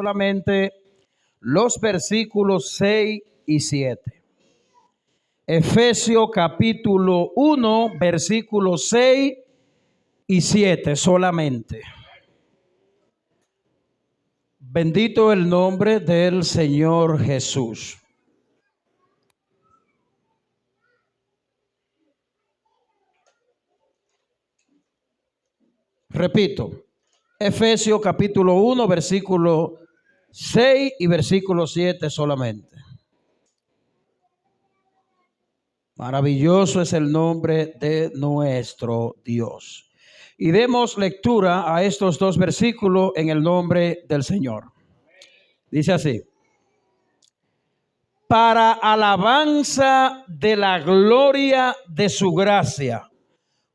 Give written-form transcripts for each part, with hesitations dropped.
solamente los versículos 6 y 7. Efesios capítulo 1, versículos 6 y 7 solamente. Bendito el nombre del Señor Jesús. Repito, Efesios capítulo 1, versículo 6 y versículo 7 solamente. Maravilloso es el nombre de nuestro Dios. Y demos lectura a estos dos versículos en el nombre del Señor. Dice así: para alabanza de la gloria de su gracia,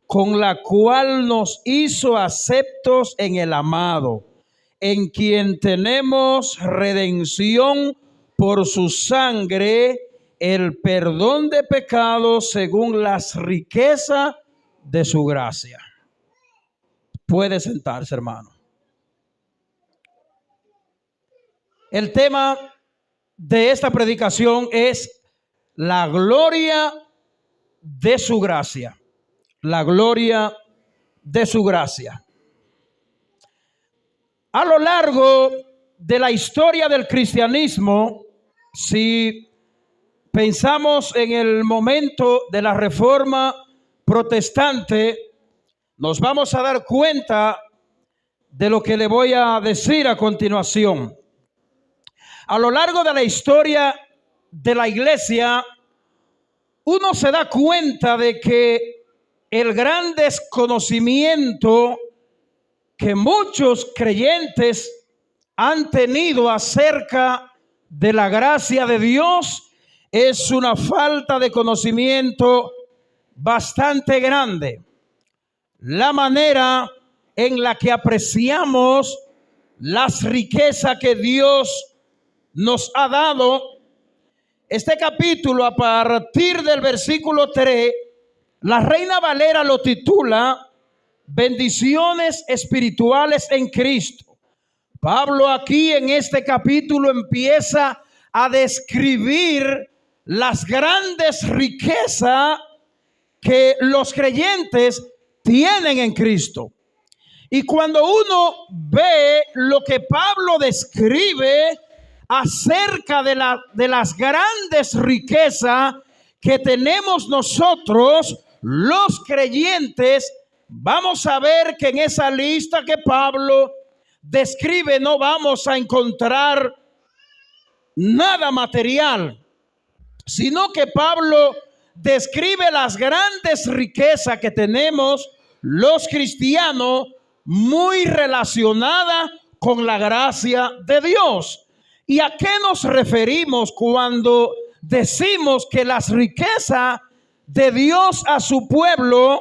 con la cual nos hizo aceptos en el amado, en quien tenemos redención por su sangre, el perdón de pecados según las riquezas de su gracia. Puede sentarse, hermano. El tema de esta predicación es la gloria de su gracia. La gloria de su gracia. A lo largo de la historia del cristianismo, si pensamos en el momento de la Reforma protestante, nos vamos a dar cuenta de lo que le voy a decir a continuación. A lo largo de la historia de la iglesia, uno se da cuenta de que el gran desconocimiento que muchos creyentes han tenido acerca de la gracia de Dios es una falta de conocimiento bastante grande. La manera en la que apreciamos las riquezas que Dios nos ha dado. Este capítulo, a partir del versículo 3, la Reina Valera lo titula Bendiciones espirituales en Cristo. Pablo aquí en este capítulo empieza a describir las grandes riquezas que los creyentes tienen en Cristo. Y cuando uno ve lo que Pablo describe acerca de las grandes riquezas que tenemos nosotros, los creyentes, vamos a ver que en esa lista que Pablo describe no vamos a encontrar nada material, sino que Pablo describe las grandes riquezas que tenemos los cristianos muy relacionadas con la gracia de Dios. ¿Y a qué nos referimos cuando decimos que las riquezas de Dios a su pueblo,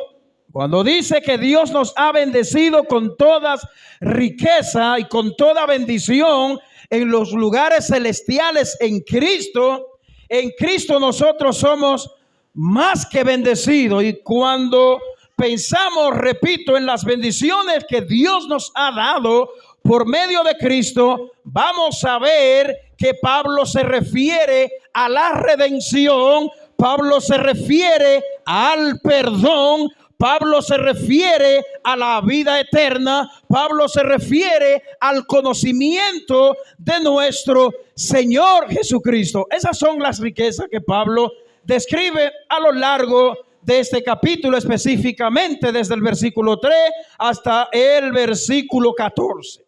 cuando dice que Dios nos ha bendecido con todas riquezas y con toda bendición en los lugares celestiales en Cristo? En Cristo nosotros somos más que bendecidos. Y cuando pensamos, repito, en las bendiciones que Dios nos ha dado por medio de Cristo, vamos a ver que Pablo se refiere a la redención, Pablo se refiere al perdón, Pablo se refiere a la vida eterna, Pablo se refiere al conocimiento de nuestro Señor Jesucristo. Esas son las riquezas que Pablo describe a lo largo de este capítulo, específicamente desde el versículo 3 hasta el versículo 14.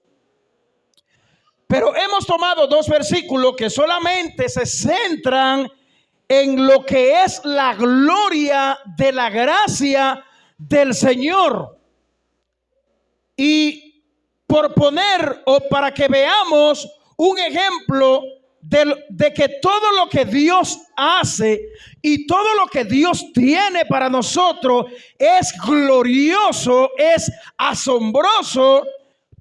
Pero hemos tomado dos versículos que solamente se centran en lo que es la gloria de la gracia del Señor. Y por poner o para que veamos un ejemplo de que todo lo que Dios hace y todo lo que Dios tiene para nosotros es glorioso, es asombroso.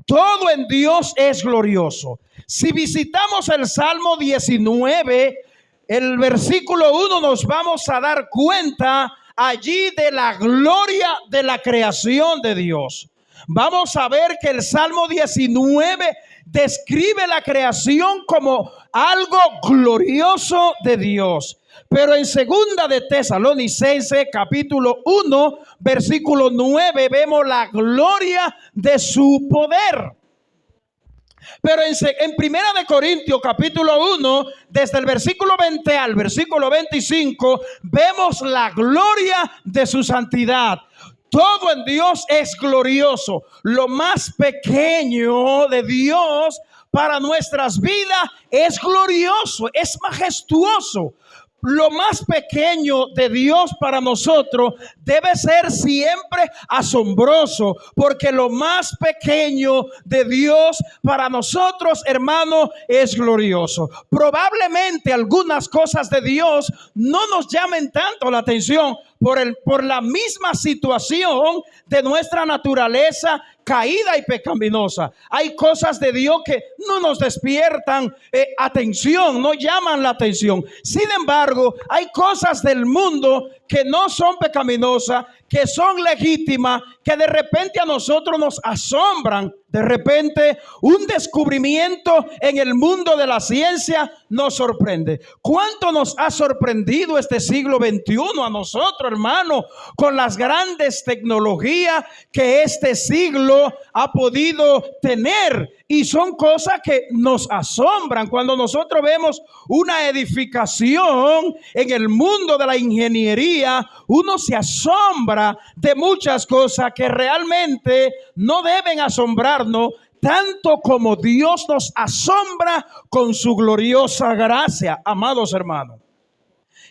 Todo en Dios es glorioso. Si visitamos el Salmo 19, el versículo 1, nos vamos a dar cuenta allí de la gloria de la creación de Dios. vamos a ver que el Salmo 19 describe la creación como algo glorioso de Dios. Pero en segunda de Tesalonicenses capítulo 1 versículo 9 vemos la gloria de su poder. Pero en primera de Corintios capítulo 1, desde el versículo 20 al versículo 25, vemos la gloria de su santidad. Todo en Dios es glorioso. Lo más pequeño de Dios para nuestras vidas es glorioso, es majestuoso. Lo más pequeño de Dios para nosotros debe ser siempre asombroso, porque lo más pequeño de Dios para nosotros, hermano, es glorioso. Probablemente algunas cosas de Dios no nos llamen tanto la atención por la misma situación de nuestra naturaleza caída y pecaminosa. Hay cosas de Dios que no nos despiertan atención, no llaman la atención. Sin embargo, hay cosas del mundo que no son pecaminosas, que son legítimas, que de repente a nosotros nos asombran. De repente un descubrimiento en el mundo de la ciencia nos sorprende. ¿Cuánto nos ha sorprendido este siglo XXI a nosotros, hermano, con las grandes tecnologías que este siglo ha podido tener? Y son cosas que nos asombran cuando nosotros vemos una edificación en el mundo de la ingeniería. Uno se asombra de muchas cosas que realmente no deben asombrarnos, tanto como Dios nos asombra con su gloriosa gracia, amados hermanos.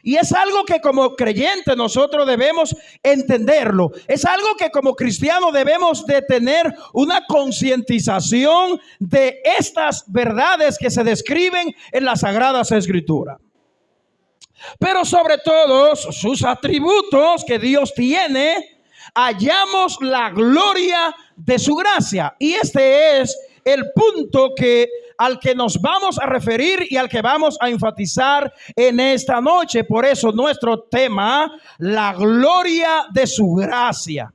Y es algo que como creyentes nosotros debemos entenderlo. Es algo que como cristianos debemos de tener una concientización de estas verdades que se describen en las Sagradas Escrituras. Pero sobre todo sus atributos que Dios tiene, hallamos la gloria de su gracia. Y este es el punto al que nos vamos a referir y al que vamos a enfatizar en esta noche. Por eso nuestro tema, la gloria de su gracia.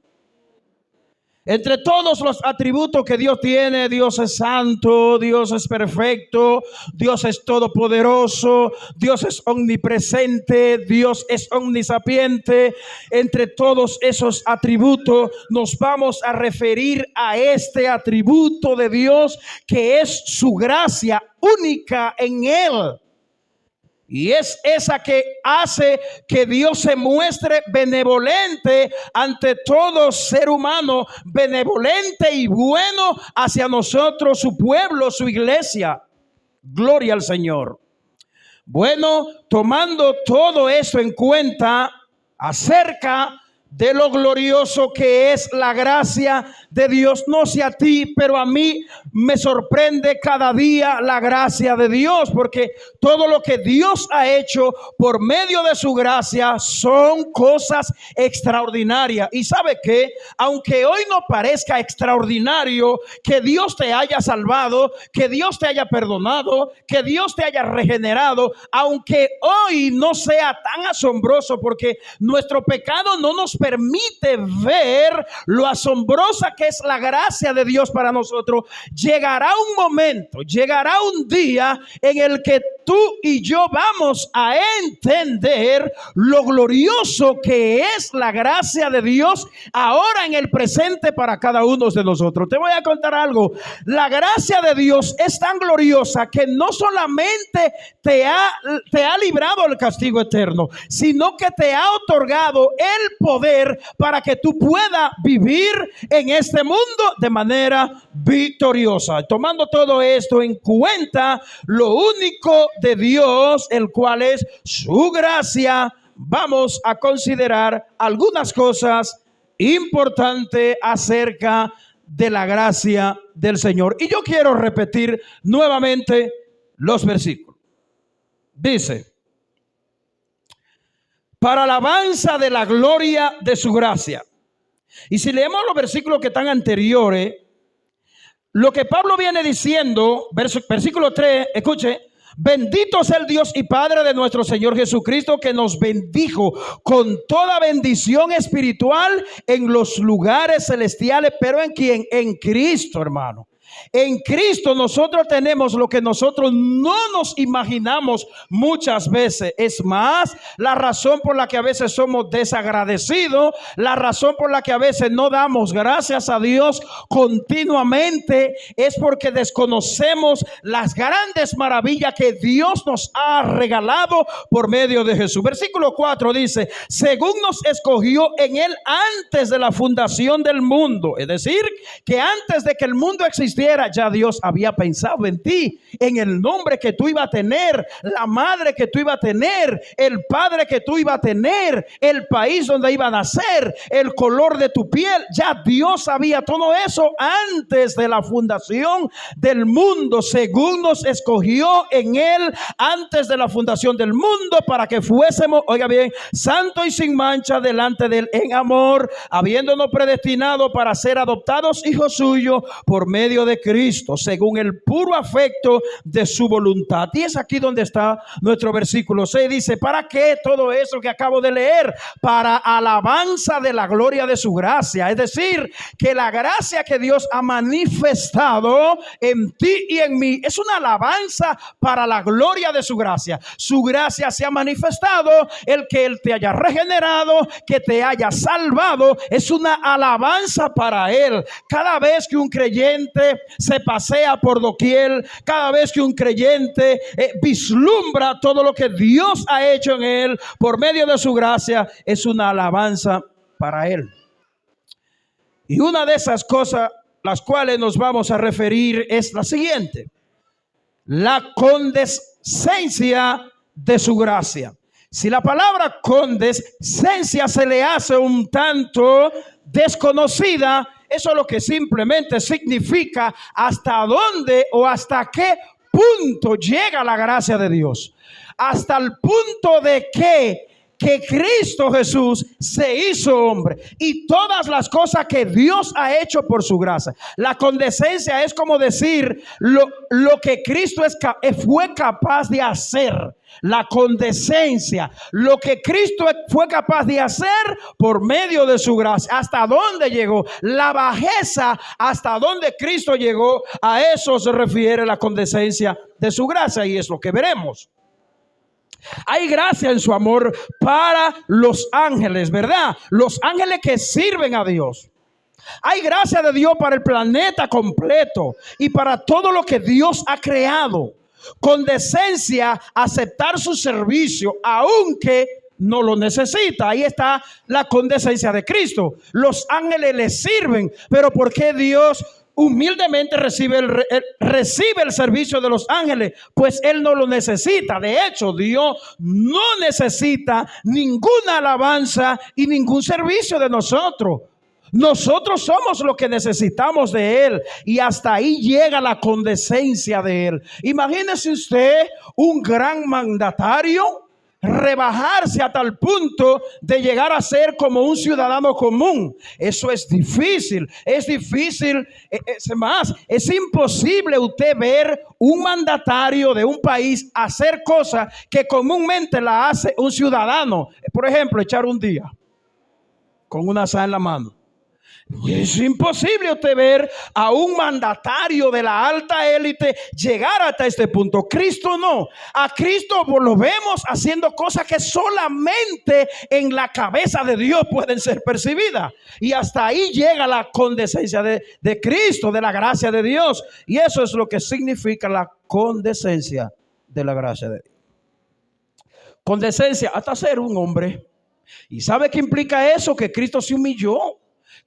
Entre todos los atributos que Dios tiene, Dios es santo, Dios es perfecto, Dios es todopoderoso, Dios es omnipresente, Dios es omnisapiente. Entre todos esos atributos nos vamos a referir a este atributo de Dios que es su gracia única en Él. Y es esa que hace que Dios se muestre benevolente ante todo ser humano, benevolente y bueno hacia nosotros, su pueblo, su iglesia. Gloria al Señor. Bueno, tomando todo esto en cuenta acerca de lo glorioso que es la gracia de Dios, no sé a ti, pero a mí me sorprende cada día la gracia de Dios, porque todo lo que Dios ha hecho por medio de su gracia son cosas extraordinarias. Y sabe que aunque hoy no parezca extraordinario que Dios te haya salvado, que Dios te haya perdonado, que Dios te haya regenerado, aunque hoy no sea tan asombroso, porque nuestro pecado no nos permite ver lo asombrosa que es la gracia de Dios para nosotros, llegará un momento, llegará un día en el que tú y yo vamos a entender lo glorioso que es la gracia de Dios ahora en el presente para cada uno de nosotros. Te voy a contar algo. La gracia de Dios es tan gloriosa que no solamente te ha librado del castigo eterno, sino que te ha otorgado el poder para que tú puedas vivir en este mundo de manera victoriosa. Tomando todo esto en cuenta, lo único de Dios, el cual es su gracia, vamos a considerar algunas cosas importantes acerca de la gracia del Señor. Y yo quiero repetir nuevamente los versículos. Dice: para alabanza de la gloria de su gracia. Y si leemos los versículos que están anteriores, lo que Pablo viene diciendo, versículo 3, escuche, Bendito sea el Dios y Padre de nuestro Señor Jesucristo, que nos bendijo con toda bendición espiritual en los lugares celestiales. ¿Pero en quién? En Cristo, hermano. En Cristo nosotros tenemos lo que nosotros no nos imaginamos muchas veces. Es más, la razón por la que a veces somos desagradecidos, la razón por la que a veces no damos gracias a Dios continuamente, es porque desconocemos las grandes maravillas que Dios nos ha regalado por medio de Jesús. Versículo 4 dice: según nos escogió en Él antes de la fundación del mundo. Es decir, que antes de que el mundo existiera, ya Dios había pensado en ti, en el nombre que tú ibas a tener, la madre que tú ibas a tener, el padre que tú ibas a tener, el país donde iba a nacer, el color de tu piel. Ya Dios sabía todo eso antes de la fundación del mundo. Según nos escogió en Él antes de la fundación del mundo, para que fuésemos, oiga bien, santo y sin mancha delante de Él en amor, habiéndonos predestinado para ser adoptados hijos suyos por medio de Cristo, según el puro afecto de su voluntad. Y es aquí donde está nuestro versículo 6. Dice: ¿para qué todo eso que acabo de leer? Para alabanza de la gloria de su gracia. Es decir, que la gracia que Dios ha manifestado en ti y en mí es una alabanza para la gloria de su gracia. Su gracia se ha manifestado. El que Él te haya regenerado, que te haya salvado, es una alabanza para Él. Cada vez que un creyente se pasea por doquier, cada vez que un creyente vislumbra todo lo que Dios ha hecho en él por medio de su gracia, es una alabanza para Él. Y una de esas cosas las cuales nos vamos a referir es la siguiente: la condescencia de su gracia. Si la palabra condescencia se le hace un tanto desconocida, eso es lo que simplemente significa hasta dónde o hasta qué punto llega la gracia de Dios. Hasta el punto de que Cristo Jesús se hizo hombre y todas las cosas que Dios ha hecho por su gracia. La condescencia es como decir lo que Cristo fue capaz de hacer. La condescencia, lo que Cristo fue capaz de hacer por medio de su gracia. ¿Hasta dónde llegó? La bajeza, hasta dónde Cristo llegó. A eso se refiere la condescencia de su gracia, y es lo que veremos. Hay gracia en su amor para los ángeles, ¿verdad? Los ángeles que sirven a Dios. Hay gracia de Dios para el planeta completo y para todo lo que Dios ha creado. Condescencia, aceptar su servicio aunque no lo necesita. Ahí está la condescencia de Cristo. Los ángeles le sirven, pero ¿por qué Dios humildemente recibe el servicio de los ángeles? Pues Él no lo necesita. De hecho, Dios no necesita ninguna alabanza y ningún servicio de nosotros. Nosotros somos lo que necesitamos de Él, y hasta ahí llega la condescencia de Él. Imagínese usted un gran mandatario rebajarse a tal punto de llegar a ser como un ciudadano común. Eso es difícil, es más, es imposible usted ver un mandatario de un país hacer cosas que comúnmente la hace un ciudadano. Por ejemplo, echar un día con una asada en la mano. Es imposible usted ver a un mandatario de la alta élite llegar hasta este punto. Cristo no. A Cristo lo vemos haciendo cosas que solamente en la cabeza de Dios pueden ser percibidas. Y hasta ahí llega la condescencia de Cristo, de la gracia de Dios. Y eso es lo que significa la condescencia de la gracia de Dios. Condescencia hasta ser un hombre. ¿Y sabe qué implica eso? Que Cristo se humilló.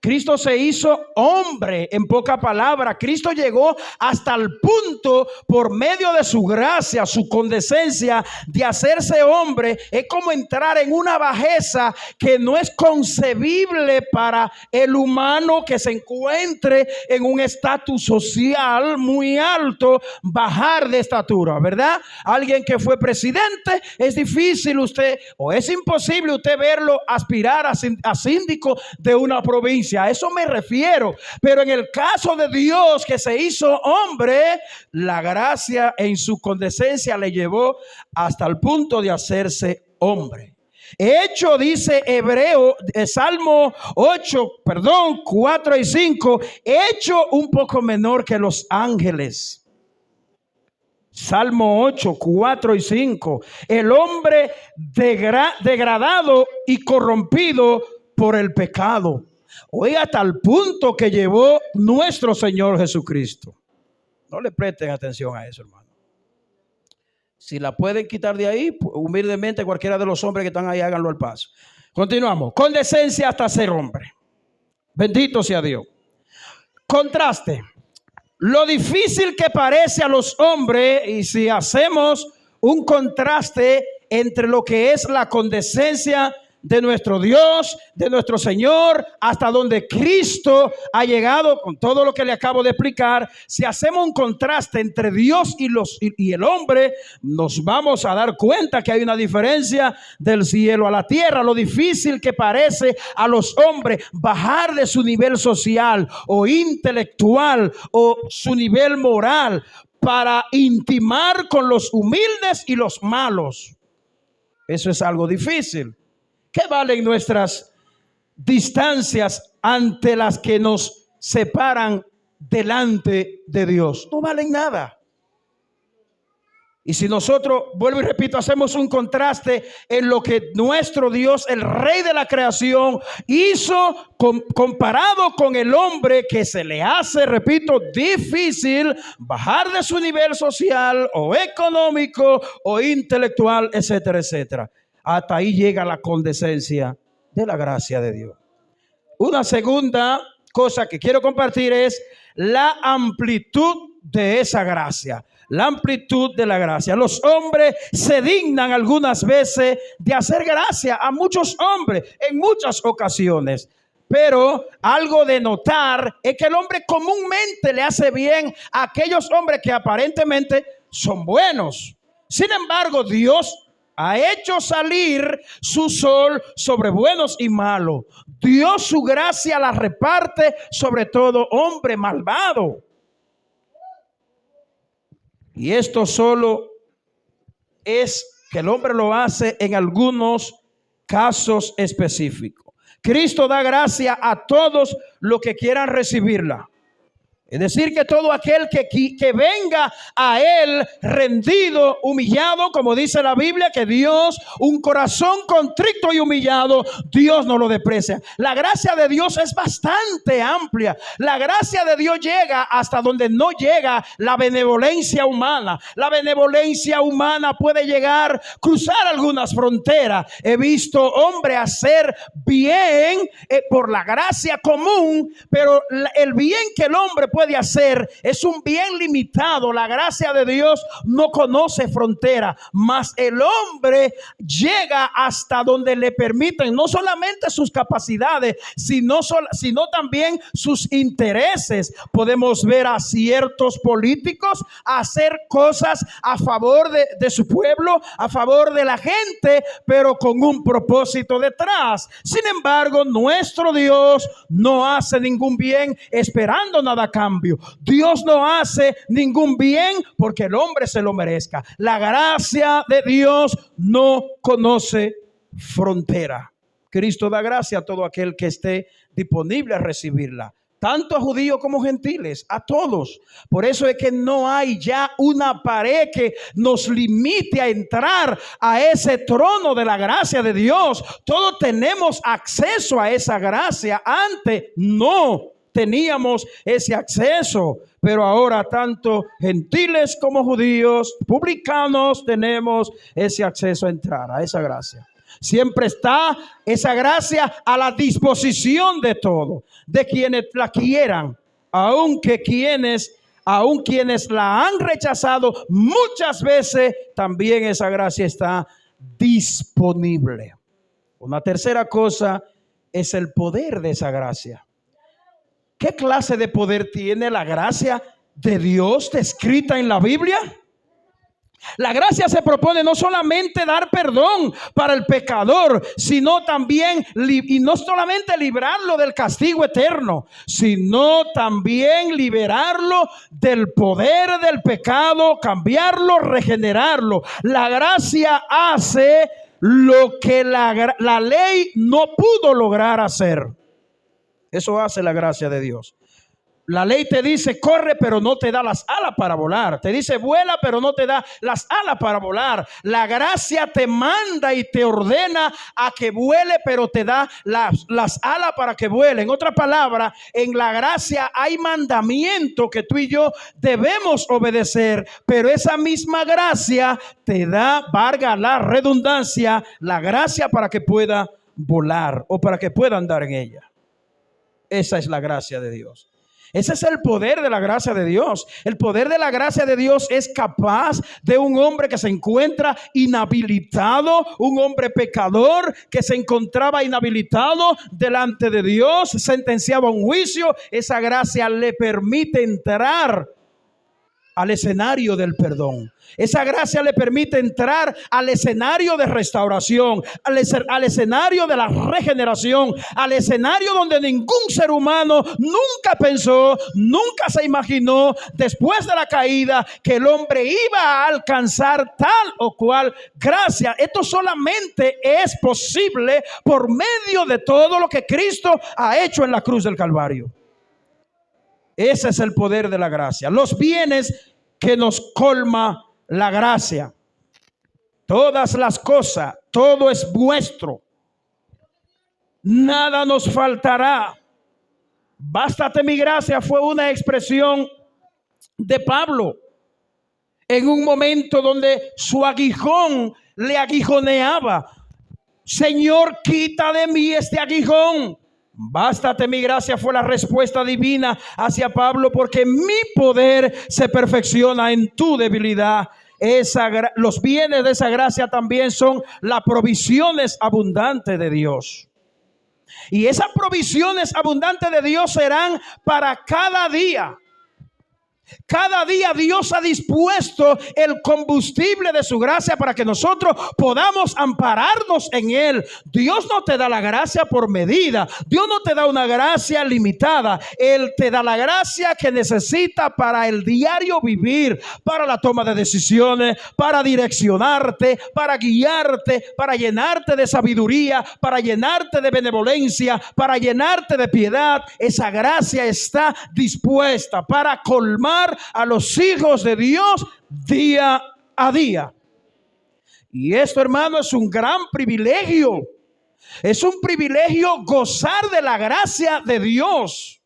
Cristo se hizo hombre, en poca palabra. Cristo llegó hasta el punto, por medio de su gracia, su condescencia, de hacerse hombre. Es como entrar en una bajeza que no es concebible para el humano que se encuentre en un estatus social muy alto, bajar de estatura, ¿verdad? Alguien que fue presidente, es difícil usted, o es imposible usted verlo aspirar a síndico de una provincia. condecencia, a eso me refiero. Pero en el caso de Dios que se hizo hombre, la gracia en su condescencia le llevó hasta el punto de hacerse hombre. Hecho, dice Salmo 4 y 5, hecho un poco menor que los ángeles. Salmo 8, 4 y 5. El hombre degradado y corrompido por el pecado. Oiga, hasta el punto que llevó nuestro Señor Jesucristo. No le presten atención a eso, hermano. Si la pueden quitar de ahí, humildemente cualquiera de los hombres que están ahí, háganlo al paso. Continuamos. Con decencia hasta ser hombre. Bendito sea Dios. Contraste. Lo difícil que parece a los hombres, y si hacemos un contraste entre lo que es la condescencia de nuestro Dios, de nuestro Señor, hasta donde Cristo ha llegado con todo lo que le acabo de explicar, si hacemos un contraste entre Dios y el hombre, nos vamos a dar cuenta que hay una diferencia del cielo a la tierra. Lo difícil que parece a los hombres bajar de su nivel social o intelectual o su nivel moral para intimar con los humildes y los malos. Eso es algo difícil. ¿Qué valen nuestras distancias ante las que nos separan delante de Dios? No valen nada. Y si nosotros, vuelvo y repito, hacemos un contraste en lo que nuestro Dios, el Rey de la creación, hizo comparado con el hombre, que se le hace, repito, difícil bajar de su nivel social o económico o intelectual, etcétera, etcétera. Hasta ahí llega la condescencia de la gracia de Dios. Una segunda cosa que quiero compartir es la amplitud de esa gracia. La amplitud de la gracia. Los hombres se dignan algunas veces de hacer gracia a muchos hombres en muchas ocasiones. Pero algo de notar es que el hombre comúnmente le hace bien a aquellos hombres que aparentemente son buenos. Sin embargo, Dios ha hecho salir su sol sobre buenos y malos. Dios su gracia la reparte sobre todo hombre malvado. Y esto solo es que el hombre lo hace en algunos casos específicos. Cristo da gracia a todos los que quieran recibirla. Es decir, que todo aquel que venga a Él rendido, humillado, como dice la Biblia, que Dios, un corazón contrito y humillado, Dios no lo desprecia. La gracia de Dios es bastante amplia. La gracia de Dios llega hasta donde no llega la benevolencia humana. La benevolencia humana puede llegar, cruzar algunas fronteras. He visto hombres hacer bien por la gracia común, pero el bien que el hombre puede hacer es un bien limitado. La gracia de Dios no conoce frontera, mas el hombre llega hasta donde le permiten no solamente sus capacidades, sino también sus intereses. Podemos ver a ciertos políticos hacer cosas a favor de su pueblo, a favor de la gente, pero con un propósito detrás. Sin embargo, nuestro Dios no hace ningún bien esperando nada a cambio. Dios no hace ningún bien porque el hombre se lo merezca. La gracia de Dios no conoce frontera. Cristo da gracia a todo aquel que esté disponible a recibirla, tanto a judíos como gentiles, a todos. Por eso es que no hay ya una pared que nos limite a entrar a ese trono de la gracia de Dios. Todos tenemos acceso a esa gracia. Antes no teníamos ese acceso, pero ahora tanto gentiles como judíos, publicanos, tenemos ese acceso a entrar a esa gracia. Siempre está esa gracia a la disposición de todos, de quienes la quieran, aun quienes la han rechazado muchas veces, también esa gracia está disponible. Una tercera cosa es el poder de esa gracia. ¿Qué clase de poder tiene la gracia de Dios descrita en la Biblia? La gracia se propone no solamente dar perdón para el pecador, sino también, y no solamente librarlo del castigo eterno, sino también liberarlo del poder del pecado, cambiarlo, regenerarlo. La gracia hace lo que la ley no pudo lograr hacer. Eso hace la gracia de Dios. La ley te dice corre, pero no te da las alas para volar. Te dice vuela, pero no te da las alas para volar. La gracia te manda y te ordena a que vuele, pero te da las alas para que vuele. En otra palabra, en la gracia hay mandamiento que tú y yo debemos obedecer, pero esa misma gracia te da, valga la redundancia, la gracia para que pueda volar o para que pueda andar en ella. Esa es la gracia de Dios. Ese es el poder de la gracia de Dios. El poder de la gracia de Dios es capaz de un hombre que se encuentra inhabilitado, un hombre pecador que se encontraba inhabilitado delante de Dios, sentenciado a un juicio. Esa gracia le permite entrar al escenario del perdón. Esa gracia le permite entrar al escenario de restauración, al escenario de la regeneración, al escenario donde ningún ser humano nunca pensó, nunca se imaginó, después de la caída, que el hombre iba a alcanzar tal o cual gracia. Esto solamente es posible por medio de todo lo que Cristo ha hecho en la cruz del Calvario. Ese es el poder de la gracia. Los bienes que nos colma la gracia. Todas las cosas, todo es vuestro. Nada nos faltará. Bástate mi gracia fue una expresión de Pablo en un momento donde su aguijón le aguijoneaba. Señor, quita de mí este aguijón. Bástate mi gracia fue la respuesta divina hacia Pablo, porque mi poder se perfecciona en tu debilidad. Los bienes de esa gracia también son las provisiones abundantes de Dios. Y esas provisiones abundantes de Dios serán para cada día. Cada día Dios ha dispuesto el combustible de su gracia para que nosotros podamos ampararnos en Él. Dios no te da la gracia por medida. Dios no te da una gracia limitada. Él te da la gracia que necesita para el diario vivir, para la toma de decisiones, para direccionarte, para guiarte, para llenarte de sabiduría, para llenarte de benevolencia, para llenarte de piedad. Esa gracia está dispuesta para colmar a los hijos de Dios día a día. Y esto, hermano, es un gran privilegio. Es un privilegio gozar de la gracia de Dios.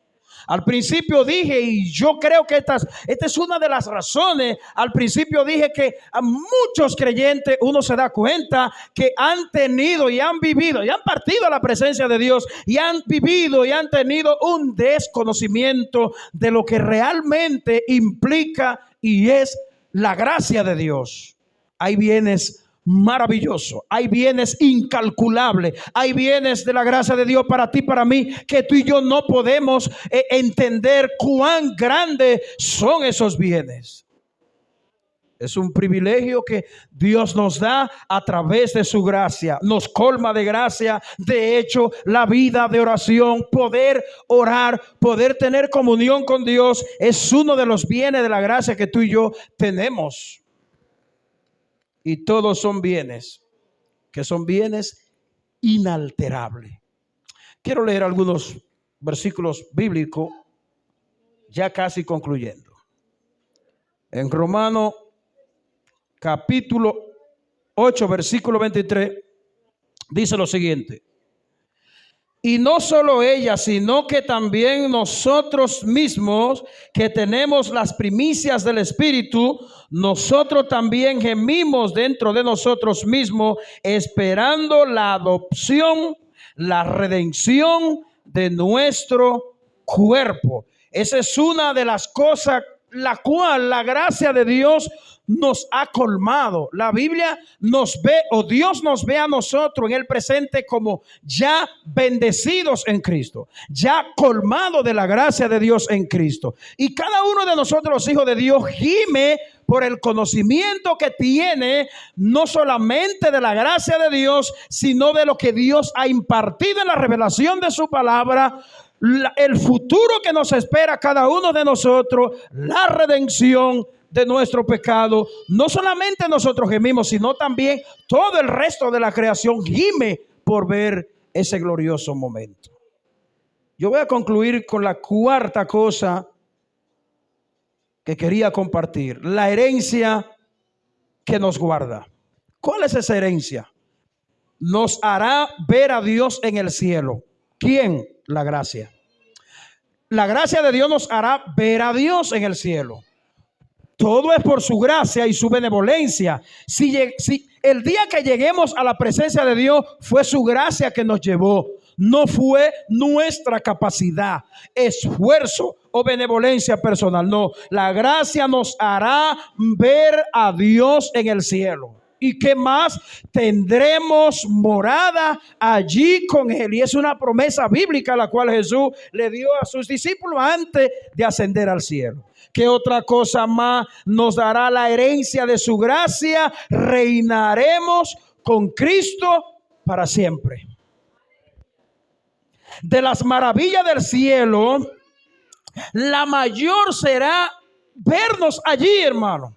Al principio dije, y yo creo que esta es una de las razones. Al principio dije que a muchos creyentes uno se da cuenta que han tenido y han vivido y han partido a la presencia de Dios y han vivido y han tenido un desconocimiento de lo que realmente implica y es la gracia de Dios. Hay bienes maravilloso, hay bienes incalculables, hay bienes de la gracia de Dios para ti, para mí, que tú y yo no podemos entender cuán grandes son esos bienes. Es un privilegio que Dios nos da a través de su gracia, nos colma de gracia. De hecho, la vida de oración, poder orar, poder tener comunión con Dios es uno de los bienes de la gracia que tú y yo tenemos. Y todos son bienes, que son bienes inalterables. Quiero leer algunos versículos bíblicos, ya casi concluyendo. En Romanos capítulo 8, versículo 23, dice lo siguiente. Y no solo ella, sino que también nosotros mismos, que tenemos las primicias del Espíritu, nosotros también gemimos dentro de nosotros mismos, esperando la adopción, la redención de nuestro cuerpo. Esa es una de las cosas la cual la gracia de Dios nos ha colmado. La Biblia nos ve, o Dios nos ve a nosotros en el presente como ya bendecidos en Cristo, ya colmado de la gracia de Dios en Cristo. Y cada uno de nosotros, los hijos de Dios, gime por el conocimiento que tiene, no solamente de la gracia de Dios, sino de lo que Dios ha impartido en la revelación de su palabra, el futuro que nos espera a cada uno de nosotros, la redención de nuestro pecado. No solamente nosotros gemimos, sino también todo el resto de la creación gime por ver ese glorioso momento. Yo voy a concluir con la cuarta cosa que quería compartir: la herencia que nos guarda. ¿Cuál es esa herencia? Nos hará ver a Dios en el cielo. ¿Quién? La gracia. La gracia de Dios nos hará ver a Dios en el cielo. Todo es por su gracia y su benevolencia. Si el día que lleguemos a la presencia de Dios, fue su gracia que nos llevó. No fue nuestra capacidad, esfuerzo o benevolencia personal. No, la gracia nos hará ver a Dios en el cielo. ¿Y qué más? Tendremos morada allí con Él. Y es una promesa bíblica la cual Jesús le dio a sus discípulos antes de ascender al cielo. ¿Qué otra cosa más nos dará la herencia de su gracia? Reinaremos con Cristo para siempre. De las maravillas del cielo, la mayor será vernos allí, hermano.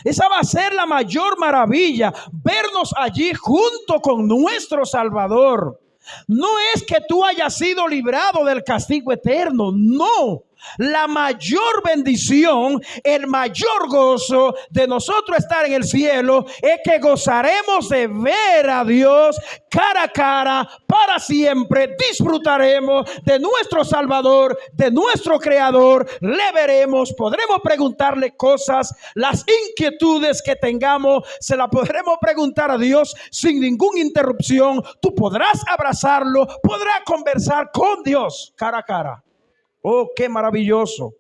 Esa va a ser la mayor maravilla, vernos allí junto con nuestro Salvador. No es que tú hayas sido librado del castigo eterno, no. La mayor bendición, el mayor gozo de nosotros estar en el cielo es que gozaremos de ver a Dios cara a cara para siempre. Disfrutaremos de nuestro Salvador, de nuestro Creador. Le veremos, podremos preguntarle cosas, las inquietudes que tengamos, se las podremos preguntar a Dios sin ninguna interrupción. Tú podrás abrazarlo, podrás conversar con Dios cara a cara. Oh, qué maravilloso.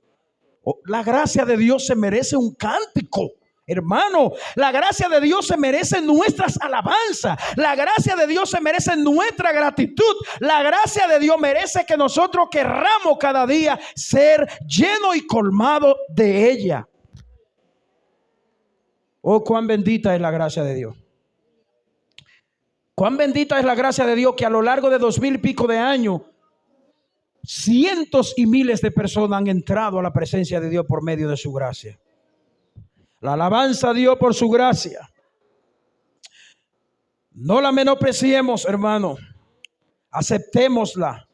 Oh, la gracia de Dios se merece un cántico. Hermano, la gracia de Dios se merece nuestras alabanzas. La gracia de Dios se merece nuestra gratitud. La gracia de Dios merece que nosotros querramos cada día ser lleno y colmado de ella. Oh, cuán bendita es la gracia de Dios. Cuán bendita es la gracia de Dios, que a lo largo de 2000 y pico de años, cientos y miles de personas han entrado a la presencia de Dios por medio de su gracia. La alabanza a Dios por su gracia. No la menospreciemos, hermano. Aceptémosla.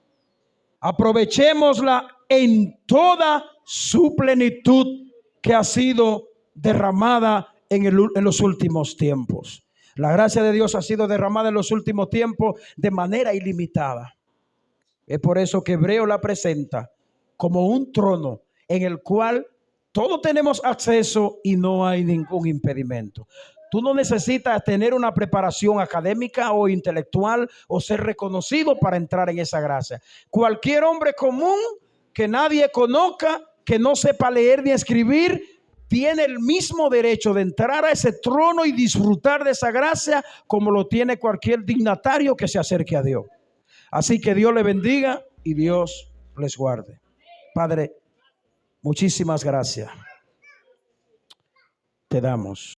Aprovechémosla en toda su plenitud que ha sido derramada en los últimos tiempos. La gracia de Dios ha sido derramada en los últimos tiempos de manera ilimitada. Es por eso que Hebreo la presenta como un trono en el cual todos tenemos acceso y no hay ningún impedimento. Tú no necesitas tener una preparación académica o intelectual o ser reconocido para entrar en esa gracia. Cualquier hombre común que nadie conozca, que no sepa leer ni escribir, tiene el mismo derecho de entrar a ese trono y disfrutar de esa gracia como lo tiene cualquier dignatario que se acerque a Dios. Así que Dios le bendiga y Dios les guarde. Padre, muchísimas gracias te damos.